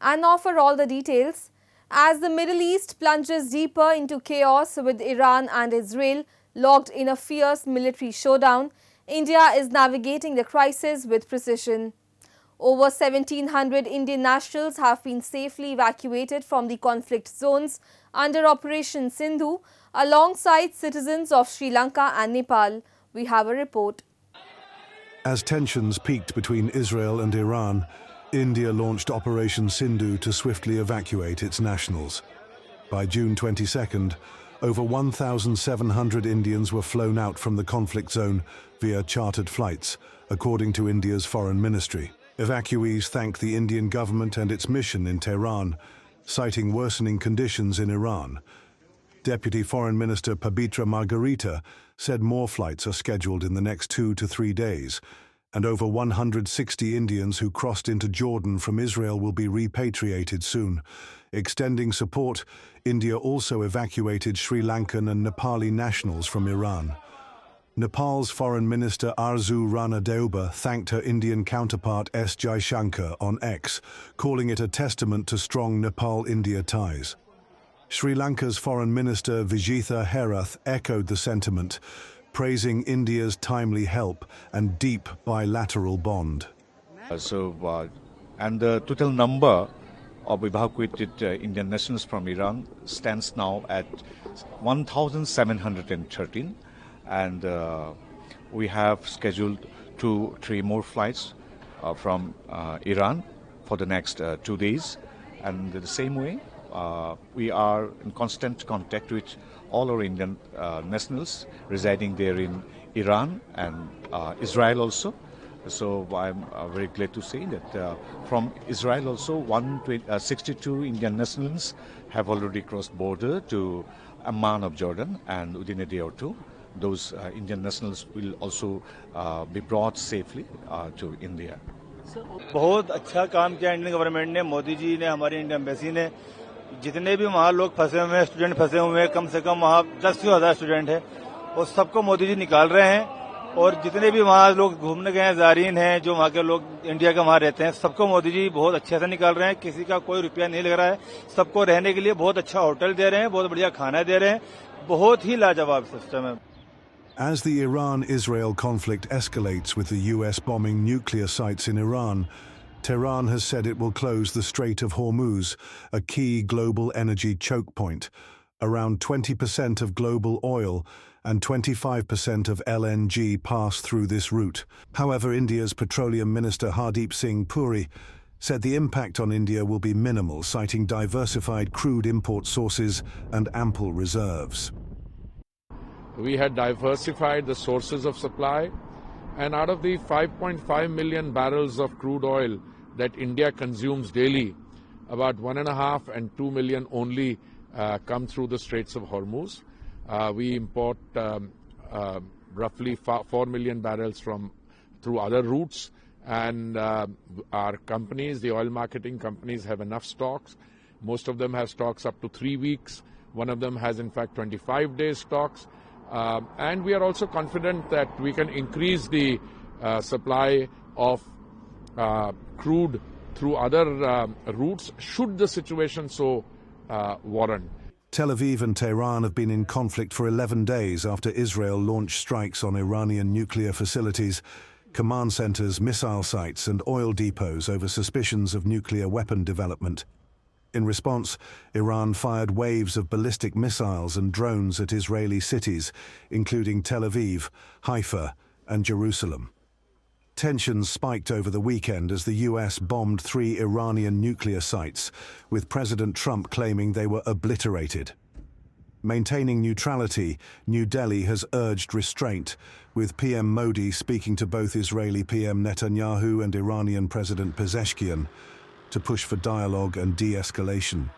And now for all the details. As the Middle East plunges deeper into chaos with Iran and Israel locked in a fierce military showdown, India is navigating the crisis with precision. Over 1,700 Indian nationals have been safely evacuated from the conflict zones under Operation Sindhu, alongside citizens of Sri Lanka and Nepal. We have a report. As tensions peaked between Israel and Iran, India launched Operation Sindhu to swiftly evacuate its nationals. By June 22nd, over 1,700 Indians were flown out from the conflict zone via chartered flights, according to India's foreign ministry. Evacuees thanked the Indian government and its mission in Tehran, citing worsening conditions in Iran. Deputy Foreign Minister Pabitra Margarita said more flights are scheduled in the next 2 to 3 days, and over 160 Indians who crossed into Jordan from Israel will be repatriated soon. Extending support, India also evacuated Sri Lankan and Nepali nationals from Iran. Nepal's Foreign Minister Arzu Rana Deoba thanked her Indian counterpart S. Jaishankar on X, calling it a testament to strong Nepal-India ties. Sri Lanka's Foreign Minister Vijitha Herath echoed the sentiment, praising India's timely help and deep bilateral bond. And the total number of evacuated Indian nationals from Iran stands now at 1,713, and we have scheduled 2-3 more flights from Iran for the next 2 days. And the same way, we are in constant contact with all our Indian nationals residing there in Iran and Israel also. So I'm very glad to say that from Israel also 62 Indian nationals have already crossed border to Amman of Jordan, and within a day or two those Indian nationals will also be brought safely to India. बहुत अच्छा काम किया Indian government ने, मोदी जी ने, हमारी Indian embassy ने। जितने भी वहाँ लोग फंसे हुए हैं, स्टूडेंट फंसे हुए हैं, कम से कम वहाँ 10,000 स्टूडेंट है, और सबको मोदी जी निकाल रहे हैं। और जितने भी वहाँ लोग घूमने गए हैं, ज़ायरीन हैं, जो वहाँ के लोग इंडिया के वहाँ रहते हैं, सबको मोदी जी बहुत अच्छे से निकाल रहे हैं। किसी का कोई रुपया नहीं लग रहा है, सबको रहने के लिए बहुत अच्छा होटल दे रहे हैं, बहुत बढ़िया खाना दे रहे हैं, बहुत ही लाजवाब सिस्टम है। As the Iran-Israel conflict escalates with the US bombing nuclear sites in Iran, Tehran has said it will close the Strait of Hormuz, a key global energy choke point. Around 20% of global oil and 25% of LNG pass through this route. However, India's Petroleum Minister Hardeep Singh Puri said the impact on India will be minimal, citing diversified crude import sources and ample reserves. We had diversified the sources of supply, and out of the 5.5 million barrels of crude oil that India consumes daily, about 1.5 and 2 million only come through the Straits of Hormuz. We import roughly 4 million barrels through other routes, and our companies, the oil marketing companies, have enough stocks. Most of them have stocks up to 3 weeks. One of them has in fact 25 days stocks. And we are also confident that we can increase the supply of crude through other routes should the situation so warrant. Tel Aviv and Tehran have been in conflict for 11 days after Israel launched strikes on Iranian nuclear facilities, command centers, missile sites and oil depots over suspicions of nuclear weapon development. In response, Iran fired waves of ballistic missiles and drones at Israeli cities, including Tel Aviv, Haifa, and Jerusalem. Tensions spiked over the weekend as the US bombed 3 Iranian nuclear sites, with President Trump claiming they were obliterated. Maintaining neutrality, New Delhi has urged restraint, with PM Modi speaking to both Israeli PM Netanyahu and Iranian President Pezeshkian to push for dialogue and de-escalation.